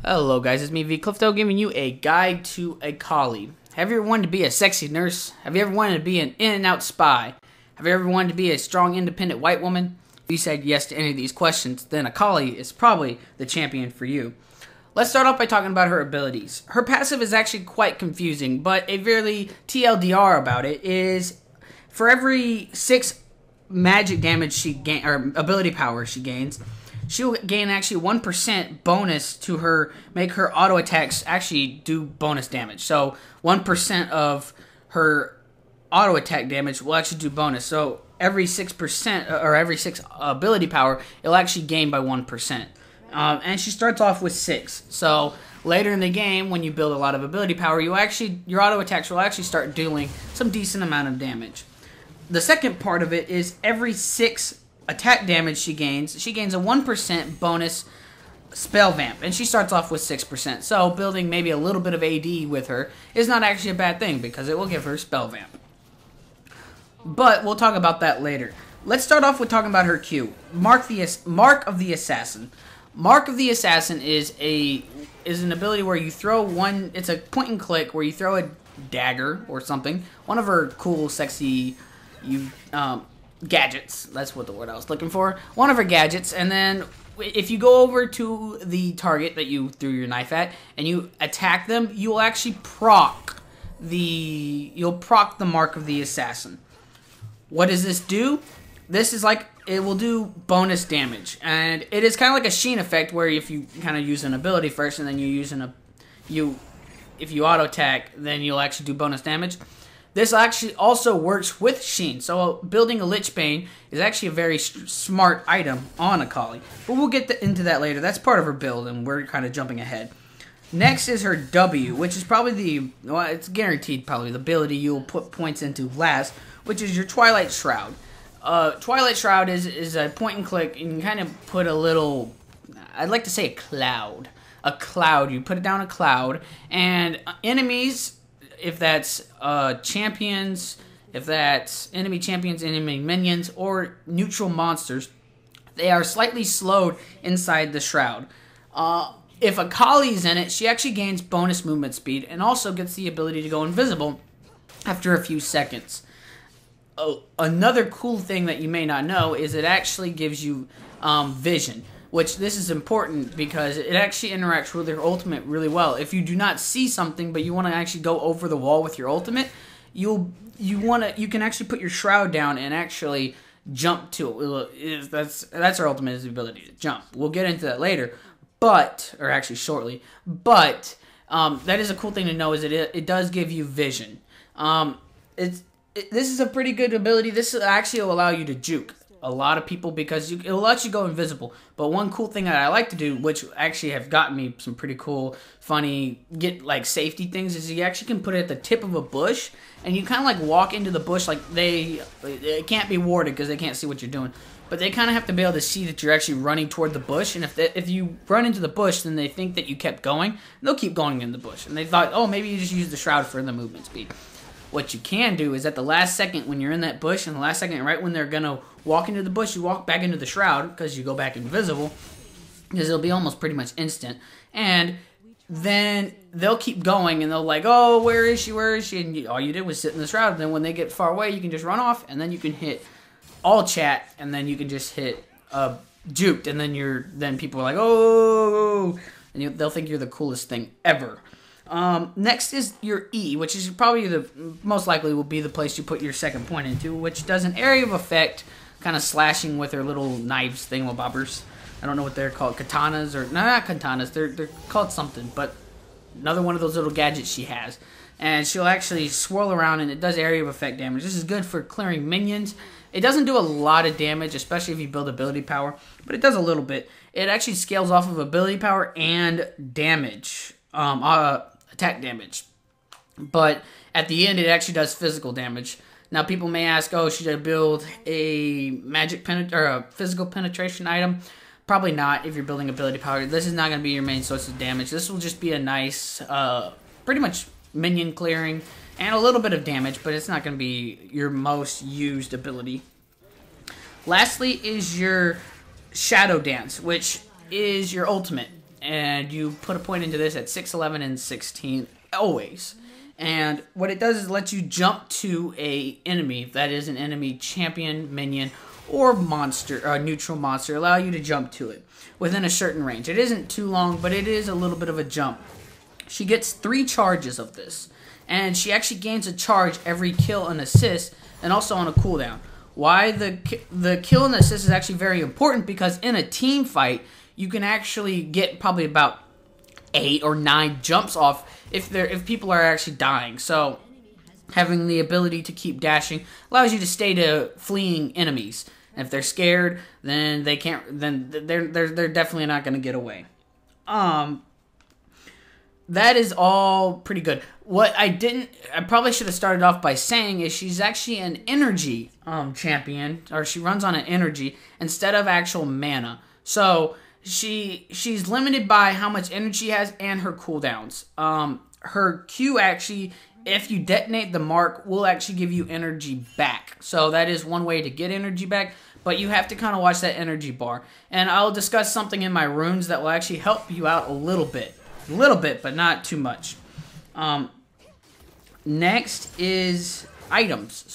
Hello guys, it's me V Clifto giving you a guide to Akali. Have you ever wanted to be a sexy nurse? Have you ever wanted to be an in and out spy? Have you ever wanted to be a strong independent white woman? If you said yes to any of these questions, then Akali is probably the champion for you. Let's start off by talking about her abilities. Her passive is actually quite confusing, but a very TLDR about it is for every 6 magic damage she gains, or ability power she gains, she'll gain actually 1% bonus to her, make her auto attacks actually do bonus damage. So 1% of her auto attack damage will actually do bonus. So every 6% or every 6 ability power, it'll actually gain by 1%. And she starts off with 6. So later in the game, when you build a lot of ability power, your auto attacks will actually start dealing some decent amount of damage. The second part of it is every 6 attack damage she gains a 1% bonus spell vamp, and she starts off with 6%. So building maybe a little bit of AD with her is not actually a bad thing because it will give her spell vamp. But we'll talk about that later. Let's start off with talking about her Q, Mark of the Assassin. Mark of the Assassin is an ability where you throw one. It's a point and click where you throw a dagger or something. One of her cool, sexy, gadgets. That's what the word I was looking for. One of her gadgets, and then if you go over to the target that you threw your knife at and you attack them, you will actually proc the Mark of the Assassin. What does this do? This is like, it will do bonus damage, and it is kind of like a Sheen effect where if you kind of use an ability first and then if you auto attack, then you'll actually do bonus damage. This actually also works with Sheen, so building a Lich Bane is actually a very smart item on Akali. But we'll get into that later. That's part of her build, and we're kind of jumping ahead. Next is her W, which is probably it's guaranteed probably the ability you'll put points into last, which is your Twilight Shroud. Twilight Shroud is a point and click, and you can kind of put a little, I'd like to say a cloud. You put it down a cloud, and enemies, if that's champions, if that's enemy champions, enemy minions, or neutral monsters, they are slightly slowed inside the shroud. If Akali's in it, she actually gains bonus movement speed and also gets the ability to go invisible after a few seconds. Another cool thing that you may not know is it actually gives you vision, which this is important because it actually interacts with your ultimate really well. If you do not see something but you want to actually go over the wall with your ultimate, you can actually put your shroud down and actually jump to it. That's her ultimate, is the ability to jump. We'll get into that later, or actually shortly. But that is a cool thing to know, is it does give you vision. This is a pretty good ability. This actually will allow you to juke a lot of people because it'll let you go invisible. But one cool thing that I like to do, which actually have gotten me some pretty cool, funny, safety things, is you actually can put it at the tip of a bush, and you kind of like walk into the bush like it can't be warded because they can't see what you're doing. But they kind of have to be able to see that you're actually running toward the bush, and if you run into the bush, then they think that you kept going, they'll keep going in the bush. And they thought, oh, maybe you just use the shroud for the movement speed. What you can do is at the last second when you're in that bush, and the last second right when they're going to walk into the bush, you walk back into the shroud because you go back invisible, because it'll be almost pretty much instant. And then they'll keep going, and they'll like, oh, where is she? And all you did was sit in the shroud. And then when they get far away, you can just run off, and then you can hit all chat, and then you can just hit juked, and then people are like, oh, and they'll think you're the coolest thing ever. Next is your E, which is probably most likely will be the place you put your second point into, which does an area of effect, kind of slashing with her little knives thingamabobbers. I don't know what they're called, katanas, or no, not katanas, they're called something, but another one of those little gadgets she has. And she'll actually swirl around, and it does area of effect damage. This is good for clearing minions. It doesn't do a lot of damage, especially if you build ability power, but it does a little bit. It actually scales off of ability power and damage. Attack damage, but at the end it actually does physical damage. Now people may ask, oh, should I build a a physical penetration item? Probably not if you're building ability power. This is not going to be your main source of damage. This will just be a nice pretty much minion clearing and a little bit of damage, but it's not going to be your most used ability. Lastly is your Shadow Dance, which is your ultimate. and you put a point into this at 6, 11, and 16 always. And what it does is lets you jump to a enemy that is an enemy champion, minion, or monster, neutral monster. Allow you to jump to it within a certain range. It isn't too long, but it is a little bit of a jump. She gets 3 charges of this, and she actually gains a charge every kill and assist, and also on a cooldown. Why the kill and assist is actually very important, because in a team fight, you can actually get probably about 8 or 9 jumps off if people are actually dying. So having the ability to keep dashing allows you to stay to fleeing enemies. And if they're scared, then they can't. Then they're definitely not going to get away. That is all pretty good. What I probably should have started off by saying is she's actually an energy champion, or she runs on an energy instead of actual mana. So she's limited by how much energy she has and her cooldowns. Her Q actually, if you detonate the mark, will actually give you energy back. So that is one way to get energy back, but you have to kind of watch that energy bar. And I'll discuss something in my runes that will actually help you out a little bit, but not too much. Next is items.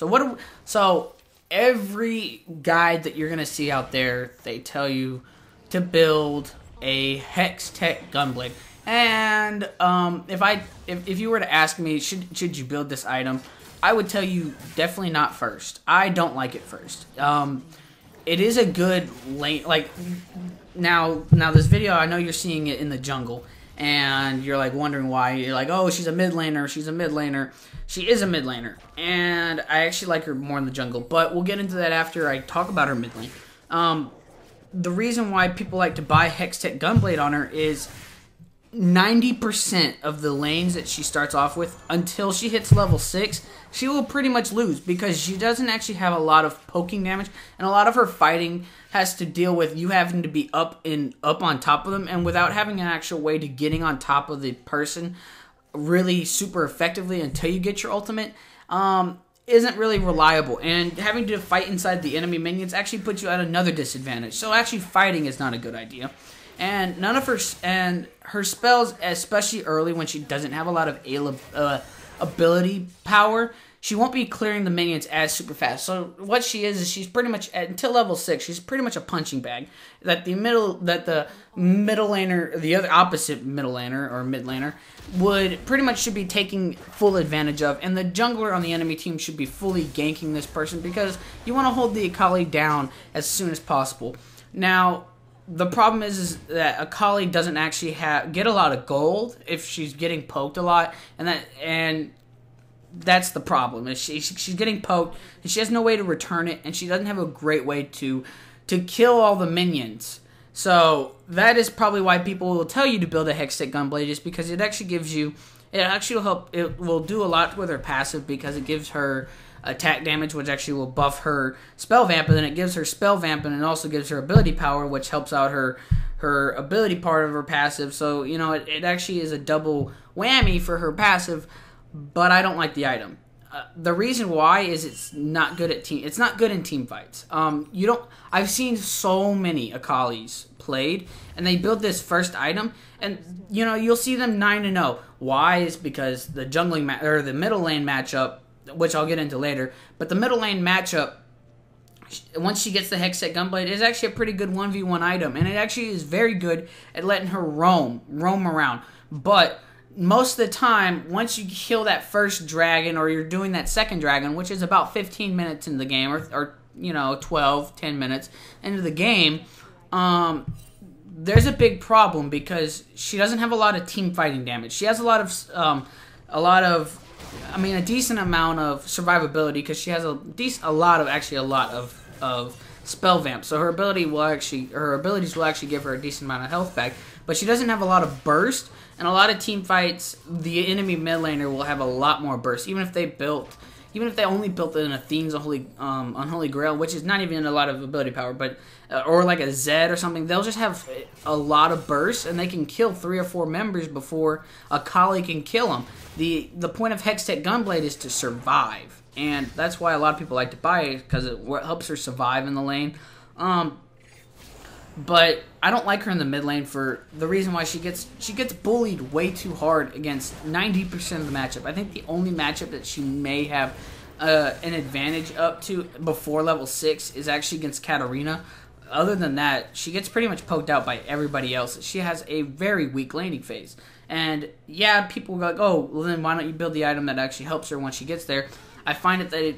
So every guide that you're gonna see out there, they tell you to build a Hextech Gunblade. And if you were to ask me, should you build this item, I would tell you definitely not first. I don't like it first. It is a good lane. Like now this video, I know you're seeing it in the jungle, and you're like wondering why. You're like, oh, she's a mid laner. She's a mid laner. She is a mid laner, and I actually like her more in the jungle. But we'll get into that after I talk about her mid lane. The reason why people like to buy Hextech Gunblade on her is 90% of the lanes that she starts off with, until she hits level 6, she will pretty much lose, because she doesn't actually have a lot of poking damage, and a lot of her fighting has to deal with you having to be up on top of them, and without having an actual way to getting on top of the person really super effectively until you get your ultimate, isn't really reliable, and having to fight inside the enemy minions actually puts you at another disadvantage. So actually fighting is not a good idea. And none of her spells, especially early when she doesn't have a lot of ability power, she won't be clearing the minions as super fast. So what she is she's pretty much until level 6, she's pretty much a punching bag that the middle laner, the other opposite middle laner or mid laner, would pretty much should be taking full advantage of, and the jungler on the enemy team should be fully ganking this person, because you want to hold the Akali down as soon as possible. Now, the problem is that Akali doesn't actually get a lot of gold if she's getting poked a lot, and that's the problem. Is she's getting poked, and she has no way to return it, and she doesn't have a great way to kill all the minions. So that is probably why people will tell you to build a Hextech Gunblade, is because it actually gives you, it will do a lot with her passive, because it gives her attack damage, which actually will buff her spell vamp, and then it gives her spell vamp, and it also gives her ability power, which helps out her ability part of her passive. So, you know, it actually is a double whammy for her passive, but I don't like the item. The reason why is it's not good in team fights. I've seen so many Akalis played, and they build this first item, and you know, you'll see them 9-0. Why? Is because the jungling or the middle lane matchup, which I'll get into later, but the middle lane matchup, once she gets the Hextech Gunblade, is actually a pretty good 1v1 item, and it actually is very good at letting her roam around. But most of the time, once you kill that first dragon, or you're doing that second dragon, which is about 15 minutes in the game, or you know, 10 minutes into the game, there's a big problem, because she doesn't have a lot of team fighting damage. She has a decent amount of survivability, because she has a lot of spell vamp. So her abilities will actually give her a decent amount of health back, but she doesn't have a lot of burst. And a lot of team fights, the enemy mid laner will have a lot more burst, even if they only built in Athene's Unholy Grail, which is not even a lot of ability power, but or like a Zed or something. They'll just have a lot of burst, and they can kill 3 or 4 members before Akali can kill them. The point of Hextech Gunblade is to survive, and that's why a lot of people like to buy it, because it helps her survive in the lane. but I don't like her in the mid lane for the reason why she gets bullied way too hard against 90% of the matchup. I think the only matchup that she may have an advantage up to before level 6 is actually against Katarina. Other than that, she gets pretty much poked out by everybody else. She has a very weak laning phase. And yeah, people go like, oh, well then why don't you build the item that actually helps her when she gets there? I find it that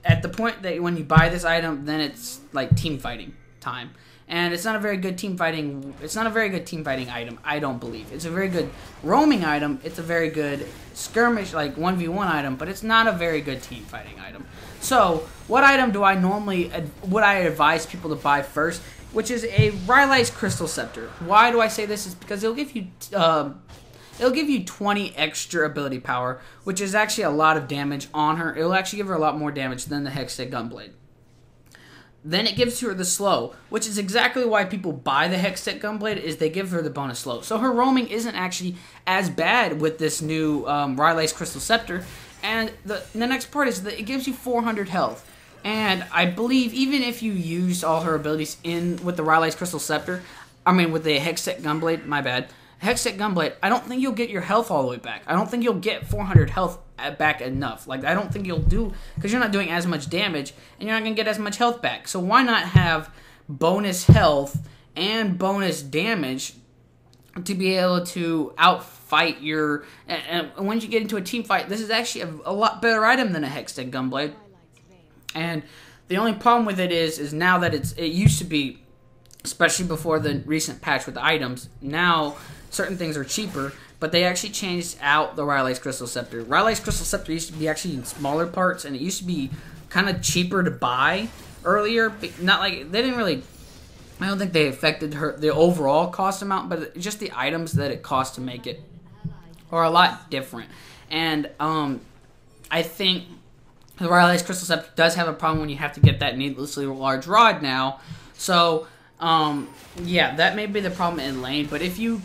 at the point that when you buy this item, then it's like team fighting time. And it's not a very good team fighting. It's not a very good team fighting item, I don't believe. It's a very good roaming item. It's a very good skirmish, like 1v1 item, but it's not a very good team fighting item. So, what item do I normally would I advise people to buy first? Which is a Rylai's Crystal Scepter. Why do I say this? Is because it'll give you 20 extra ability power, which is actually a lot of damage on her. It'll actually give her a lot more damage than the Hextech Gunblade. Then it gives her the slow, which is exactly why people buy the Hextech Gunblade, is they give her the bonus slow. So her roaming isn't actually as bad with this new Rylai's Crystal Scepter. And the next part is that it gives you 400 health. And I believe even if you use all her abilities with the Rylai's Crystal Scepter, with the Hextech Gunblade, my bad, Hextech Gunblade, I don't think you'll get your health all the way back. I don't think you'll get 400 health back enough. Like, I don't think you'll do, because you're not doing as much damage, and you're not going to get as much health back. So why not have bonus health and bonus damage to be able to outfight your... And when you get into a team fight, this is actually a lot better item than a Hextech Gunblade. And the only problem with it is now that it used to be, especially before the recent patch with the items, now certain things are cheaper, but they actually changed out the Rylai's Crystal Scepter. Rylai's Crystal Scepter used to be actually in smaller parts, and it used to be kind of cheaper to buy earlier. Not like, they didn't really, I don't think they affected the overall cost amount, but just the items that it cost to make it are a lot different. And I think the Rylai's Crystal Scepter does have a problem when you have to get that needlessly large rod now. So, yeah, that may be the problem in lane, but if you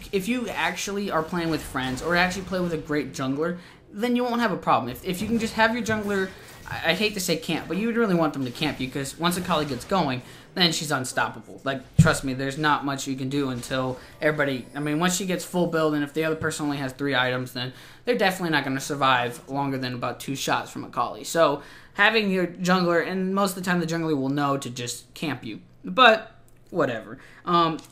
actually are playing with friends or actually play with a great jungler, then you won't have a problem. If you can just have your jungler, I hate to say camp, but you would really want them to camp you, because once Akali gets going, then she's unstoppable. Like, trust me, there's not much you can do until everybody, once she gets full build, and if the other person only has 3 items, then they're definitely not going to survive longer than about 2 shots from Akali. So, having your jungler, and most of the time the jungler will know to just camp you. But whatever.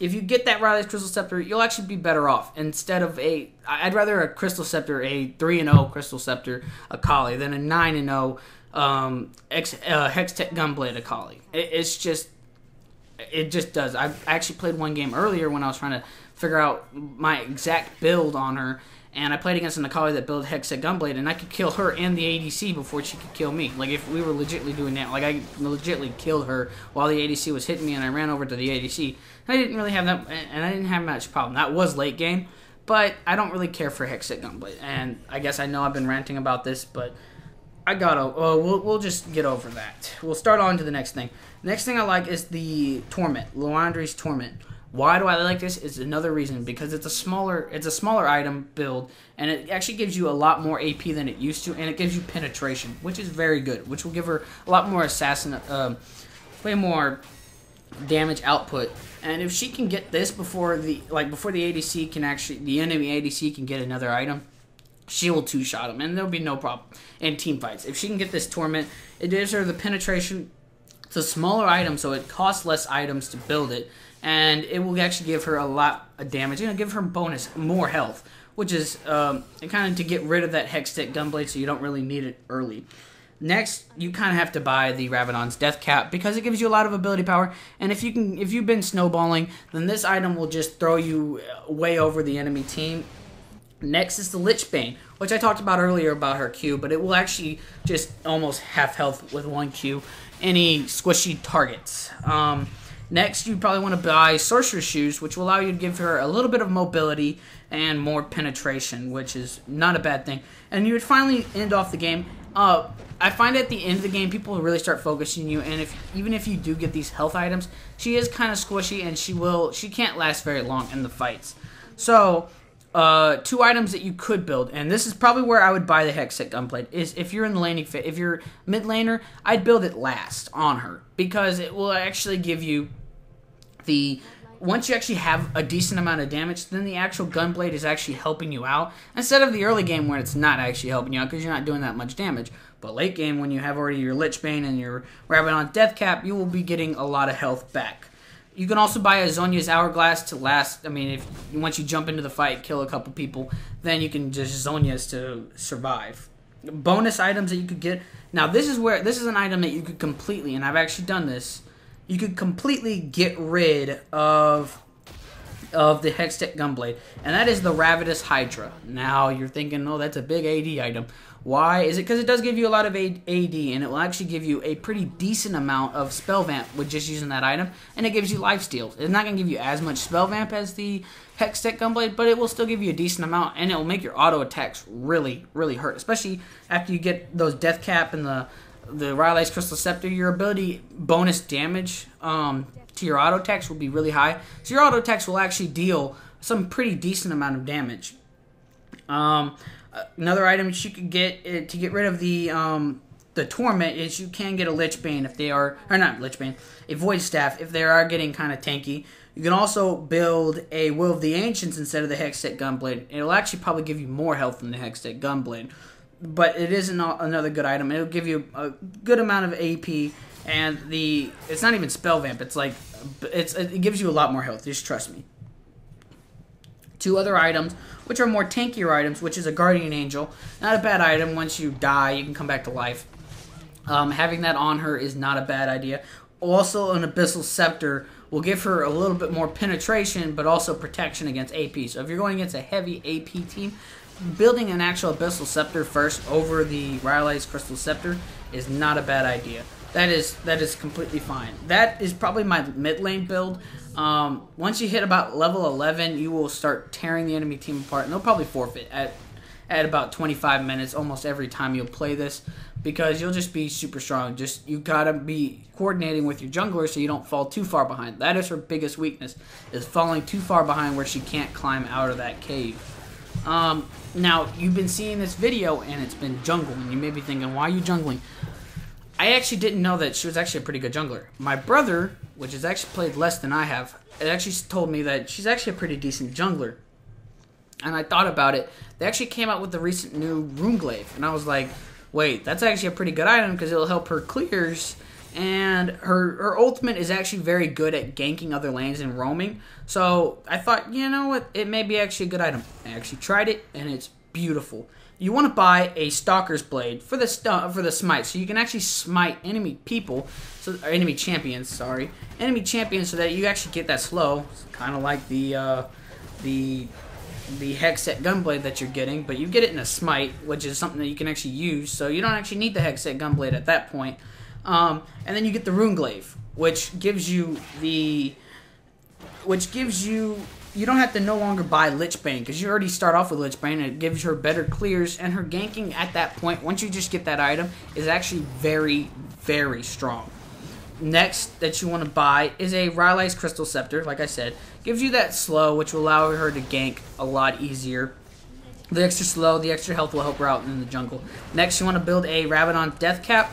If you get that Rylai's Crystal Scepter, you'll actually be better off. Instead of I'd rather a Crystal Scepter, a 3-0 Crystal Scepter Akali, than a 9-0 Hextech Gunblade Akali. It just does. I actually played one game earlier when I was trying to figure out my exact build on her, and I played against an Akali that built Hextech Gunblade, and I could kill her and the ADC before she could kill me. Like, if we were legitimately doing that, like, I legitimately killed her while the ADC was hitting me, and I ran over to the ADC. I didn't really have that, and I didn't have much problem. That was late game, but I don't really care for Hextech Gunblade, and I guess I know I've been ranting about this, but I gotta, we'll just get over that. We'll start on to the next thing. Next thing I like is the Torment, Liandry's Torment. Why do I like this? Is another reason, because it's a smaller item build, and it actually gives you a lot more AP than it used to, and it gives you penetration, which is very good, which will give her a lot more way more damage output. And if she can get this before the ADC can actually, the enemy ADC can get another item, she will 2-shot him, and there'll be no problem in team fights. If she can get this Torment, it gives her the penetration. It's a smaller item, so it costs less items to build it, and it will actually give her a lot of damage. Give her more health, which is kind of to get rid of that Hextech Gunblade, so you don't really need it early. Next, you kind of have to buy the Rabadon's Deathcap, because it gives you a lot of ability power, and if you've been snowballing, then this item will just throw you way over the enemy team. Next is the Lich Bane, which I talked about earlier about her Q, but it will actually just almost half health with 1 Q any squishy targets. Next, you probably want to buy Sorcerer Shoes, which will allow you to give her a little bit of mobility and more penetration, which is not a bad thing. And you would finally end off the game. I find at the end of the game, people will really start focusing you, and even if you do get these health items, she is kind of squishy, and she can't last very long in the fights. So, 2 items that you could build, and this is probably where I would buy the Hextech Gunblade, is if you're in the laning phase, if you're mid laner, I'd build it last on her, because it will actually give you once you actually have a decent amount of damage, then the actual Gunblade is actually helping you out, instead of the early game where it's not actually helping you out because you're not doing that much damage. But late game, when you have already your Lich Bane and your Rabadon Deathcap, you will be getting a lot of health back. You can also buy a Zhonya's Hourglass to last. I mean, if once you jump into the fight, kill a couple people, then you can just Zhonya's to survive. Bonus items that you could get. Now, this is an item that you could completely, and I've actually done this, you could completely get rid of the Hextech Gunblade, and that is the Ravenous Hydra. Now, you're thinking, oh, that's a big AD item. Why? Is it because it does give you a lot of AD, and it will actually give you a pretty decent amount of spell vamp with just using that item, and it gives you lifesteal. It's not going to give you as much spell vamp as the Hextech Gunblade, but it will still give you a decent amount, and it will make your auto attacks really, really hurt, especially after you get those Deathcap and the Rylai's Crystal Scepter. Your ability bonus damage to your auto attacks will be really high, so your auto attacks will actually deal some pretty decent amount of damage. Another item that you could get to get rid of the Torment is you can get a Lich Bane if they are, or not Lich Bane, a Void Staff if they are getting kind of tanky. You can also build a Will of the Ancients instead of the Hextech Gunblade. It'll actually probably give you more health than the Hextech Gunblade, but it is another good item. It'll give you a good amount of AP, and it's not even spell vamp. It's like it gives you a lot more health. Just trust me. Two other items, which are more tankier items, which is a Guardian Angel. Not a bad item. Once you die, you can come back to life. Having that on her is not a bad idea. Also, an Abyssal Scepter will give her a little bit more penetration, but also protection against AP. So if you're going against a heavy AP team, building an actual Abyssal Scepter first over the Rylai's Crystal Scepter is not a bad idea. That is completely fine. That is probably my mid lane build. Once you hit about level 11, you will start tearing the enemy team apart, and they'll probably forfeit at about 25 minutes almost every time you'll play this, because you'll just be super strong. You gotta be coordinating with your jungler so you don't fall too far behind. That is her biggest weakness, is falling too far behind where she can't climb out of that cave. Now, you've been seeing this video and it's been jungle, and you may be thinking, why are you jungling? I actually didn't know that she was actually a pretty good jungler. My brother, which has actually played less than I have, it actually told me that she's actually a pretty decent jungler. And I thought about it. They actually came out with the recent new Runeglaive, and I was like, wait, that's actually a pretty good item because it'll help her clears, and her ultimate is actually very good at ganking other lanes and roaming. So I thought, you know what, it may be actually a good item. I actually tried it, and it's beautiful. You want to buy a Stalker's Blade for the smite, so you can actually smite enemy people, or enemy champions, so that you actually get that slow. It's kind of like the Hextech Gunblade that you're getting, but you get it in a smite, which is something that you can actually use, so you don't actually need the Hextech Gunblade at that point. And then you get the Runeglaive, which gives you you don't have to no longer buy Lich Bane, because you already start off with Lich Bane, and it gives her better clears, and her ganking at that point, once you just get that item, is actually very, very strong. Next that you want to buy is a Rylai's Crystal Scepter, like I said. Gives you that slow, which will allow her to gank a lot easier. The extra slow, the extra health will help her out in the jungle. Next, you want to build a Rabadon Deathcap.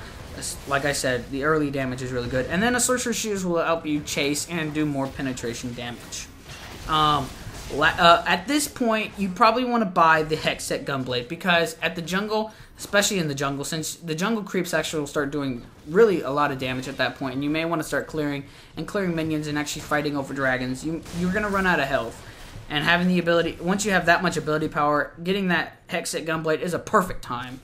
Like I said, the early damage is really good. And then a Sorcerer Shoes will help you chase and do more penetration damage. At this point, you probably want to buy the Hextech Gunblade, because at the jungle, especially in the jungle, since the jungle creeps actually will start doing really a lot of damage at that point, and you may want to start clearing minions and actually fighting over dragons, you're going to run out of health. And having the ability, once you have that much ability power, getting that Hextech Gunblade is a perfect time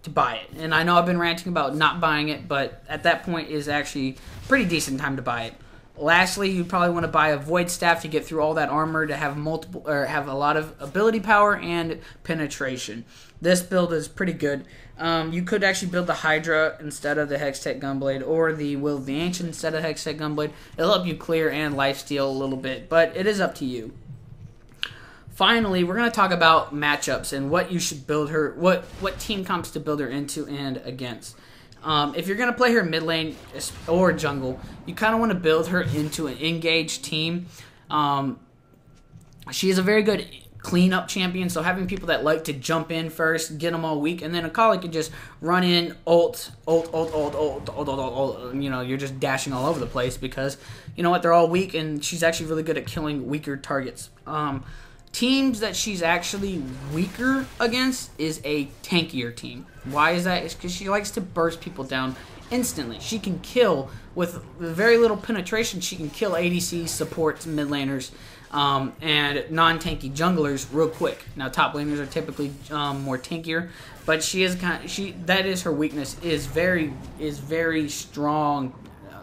to buy it. And I know I've been ranting about not buying it, but at that point is actually a pretty decent time to buy it. Lastly, you probably want to buy a Void Staff to get through all that armor, to have have a lot of ability power and penetration. This build is pretty good. You could actually build the Hydra instead of the Hextech Gunblade, or the Will of the Ancient instead of Hextech Gunblade. It'll help you clear and lifesteal a little bit, but it is up to you. Finally, we're going to talk about matchups and what you should build her, what team comps to build her into and against. If you're going to play her mid lane or jungle, you kind of want to build her into an engaged team. She is a very good cleanup champion, so having people that like to jump in first, get them all weak, and then Akali can just run in, ult, you know, you're just dashing all over the place because, you know what, they're all weak, and she's actually really good at killing weaker targets. Teams that she's actually weaker against is a tankier team. Why is that? It's because she likes to burst people down instantly. She can kill, with very little penetration, she can kill ADCs, supports, mid laners, and non-tanky junglers real quick. Now top laners are typically more tankier, but she is that is her weakness, is very strong,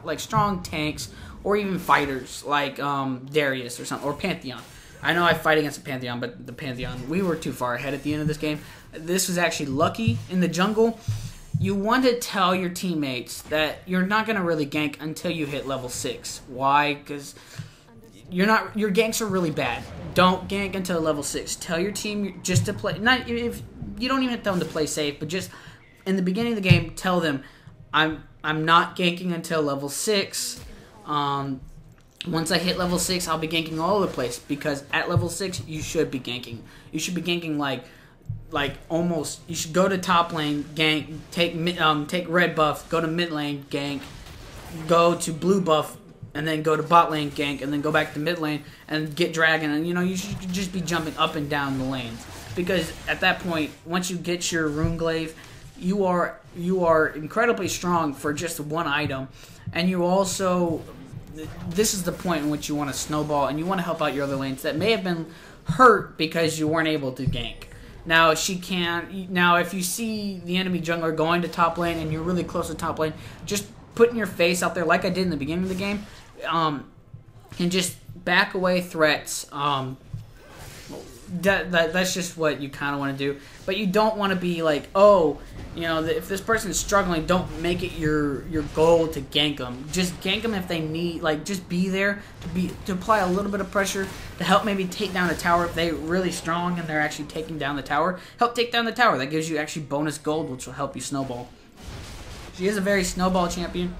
like strong tanks or even fighters like Darius or something, or Pantheon. I know I fight against the Pantheon, but the Pantheon, we were too far ahead at the end of this game. This was actually lucky in the jungle. You want to tell your teammates that you're not going to really gank until you hit level 6. Why? Because your ganks are really bad. Don't gank until level 6. Tell your team just to play. Not if you don't even tell them to play safe, but just in the beginning of the game, tell them I'm not ganking until level 6. Once I hit level 6, I'll be ganking all over the place, because at level 6 you should be ganking. You should be ganking like almost. You should go to top lane, gank, take red buff, go to mid lane, gank, go to blue buff, and then go to bot lane, gank, and then go back to mid lane and get dragon. And you know, you should just be jumping up and down the lanes, because at that point, once you get your Runeglaive, you are incredibly strong for just one item, and you also. This is the point in which you want to snowball, and you want to help out your other lanes that may have been hurt because you weren't able to gank. Now if you see the enemy jungler going to top lane and you're really close to top lane, just putting your face out there like I did in the beginning of the game, and just back away threats. That's just what you kind of want to do. But you don't want to be like, oh, you know, if this person's struggling, don't make it your goal to gank them. Just gank them if they need, like, just be there to apply a little bit of pressure to help maybe take down a tower. If they're really strong and they're actually taking down the tower, help take down the tower. That gives you actually bonus gold, which will help you snowball. She is a very snowball champion,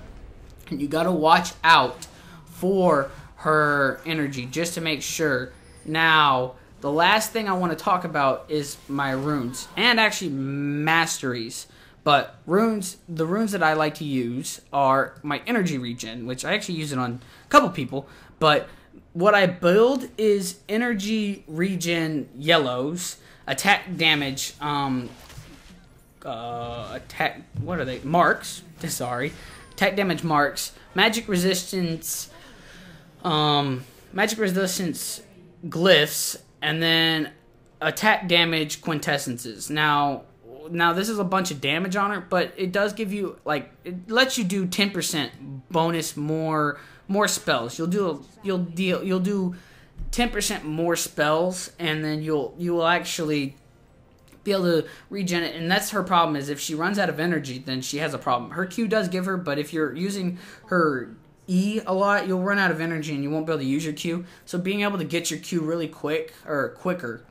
and you got to watch out for her energy just to make sure. Now, the last thing I want to talk about is my runes, and actually masteries. But the runes that I like to use are my energy regen, which I actually use it on a couple people. But what I build is energy regen yellows, attack damage, attack. What are they? Marks. Sorry, attack damage marks, magic resistance glyphs, and then attack damage quintessences. Now this is a bunch of damage on her, but it does give you, like, it lets you do 10% bonus more spells. You'll do 10% more spells, and then you will actually be able to regen it. And that's her problem, is if she runs out of energy, then she has a problem. Her Q does give her, but if you're using her E a lot, you'll run out of energy and you won't be able to use your Q. So being able to get your Q really quick, or quicker,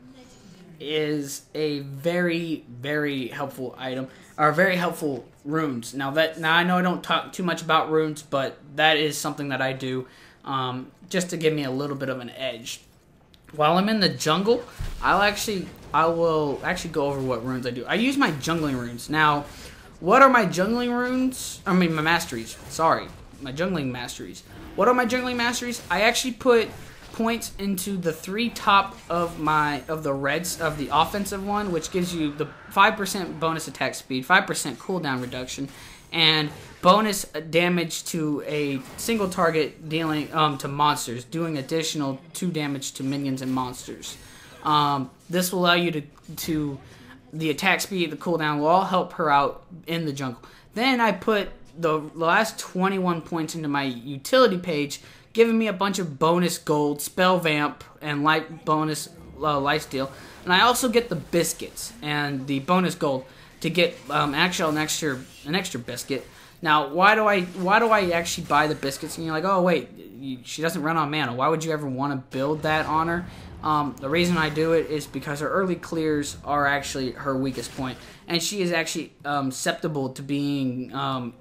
is a very, very helpful item, or very helpful runes. Now I know I don't talk too much about runes, but that is something that I do just to give me a little bit of an edge. While I'm in the jungle, I will actually go over what runes I do. I use my jungling runes. Now, what are my jungling runes? I mean, my masteries. Sorry. My jungling masteries. What are my jungling masteries? I actually put points into the 3 top of the reds of the offensive one, which gives you the 5% bonus attack speed, 5% cooldown reduction, and bonus damage to a single target dealing to monsters, doing additional 2 damage to minions and monsters. This will allow you to the attack speed, the cooldown will all help her out in the jungle. Then I put the last 21 points into my utility page, giving me a bunch of bonus gold, spell vamp, and bonus lifesteal. And I also get the biscuits and the bonus gold to get actually an extra biscuit. Now, why do I actually buy the biscuits? And you're like, oh wait, she doesn't run on mana. Why would you ever want to build that on her? The reason I do it is because her early clears are actually her weakest point, and she is actually susceptible to being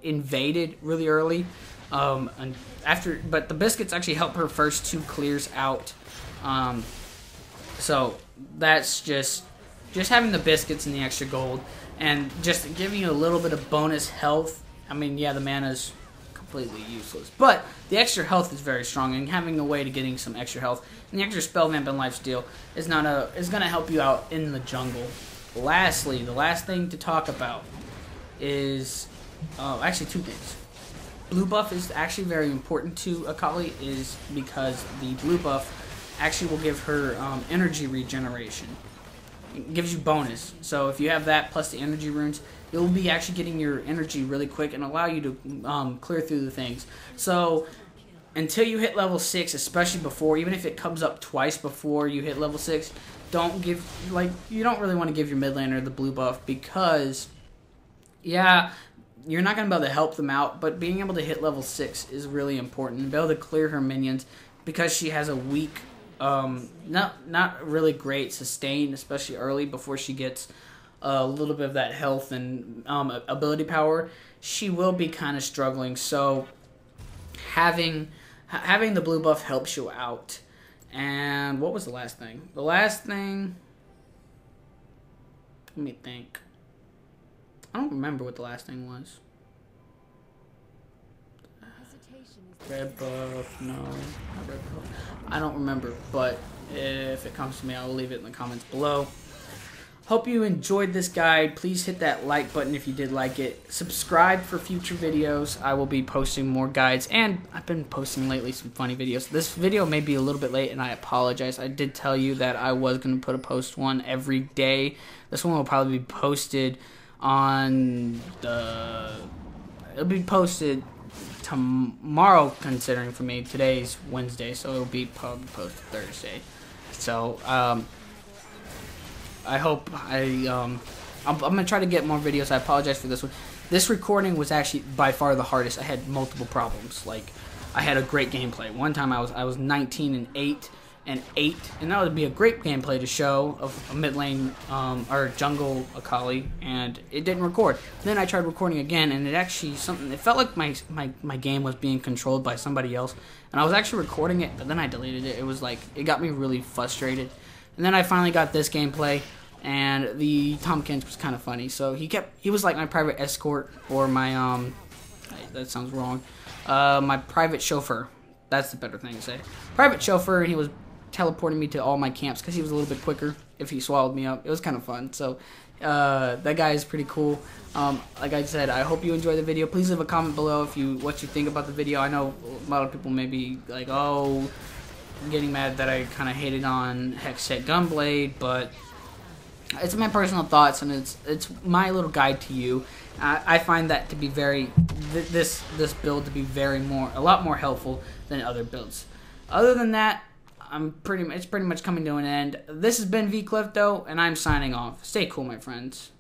invaded really early. But the biscuits actually help her first 2 clears out. So that's just having the biscuits and the extra gold, and just giving you a little bit of bonus health. I mean, yeah, the mana's completely useless, but the extra health is very strong, and having a way to getting some extra health and the extra spell vamp and lifesteal is gonna help you out in the jungle. Lastly, the last thing to talk about is actually two things. Blue buff is actually very important to Akali, is because the blue buff actually will give her energy regeneration. It gives you bonus. So if you have that plus the energy runes, you'll be actually getting your energy really quick and allow you to clear through the things. So until you hit level 6, especially before, even if it comes up twice before you hit level 6, you don't really want to give your mid laner the blue buff, because yeah, you're not going to be able to help them out, but being able to hit level 6 is really important, and be able to clear her minions, because she has a weak not really great sustain, especially early before she gets a little bit of that health and ability power. She will be kind of struggling, so having the blue buff helps you out. And what was the last thing? The last thing, let me think. I don't remember what the last thing was. Red buff, no, not red buff. I don't remember, but if it comes to me, I will leave it in the comments below. Hope you enjoyed this guide. Please hit that like button if you did like it. Subscribe for future videos. I will be posting more guides, and I've been posting lately some funny videos. This video may be a little bit late, and I apologize. I did tell you that I was going to post one every day. This one will probably be posted on it'll be posted tomorrow, considering for me today's Wednesday, so it'll be probably posted Thursday. So I hope I'm gonna try to get more videos. I apologize for this one. This recording was actually by far the hardest. I had multiple problems. Like, I had a great gameplay. One time I was 19-8 and 8, and that would be a great gameplay to show of a mid lane or jungle Akali, and it didn't record. Then I tried recording again, and it actually it felt like my game was being controlled by somebody else, and I was actually recording it, but then I deleted it. It was like, it got me really frustrated. And then I finally got this gameplay, and the Tompkins was kind of funny. So he was like my private escort, or my that sounds wrong, my private chauffeur. That's the better thing to say. Private chauffeur, and he was teleporting me to all my camps because he was a little bit quicker if he swallowed me up. It was kind of fun. So that guy is pretty cool. Like I said, I hope you enjoyed the video. Please leave a comment below what you think about the video. I know a lot of people may be like, oh, I'm getting mad that I kind of hated on Hextech Gunblade, but it's my personal thoughts, and it's my little guide to you. I find that to be this build to be a lot more helpful than other builds. Other than that, it's pretty much coming to an end. This has been VClifto, and I'm signing off. Stay cool, my friends.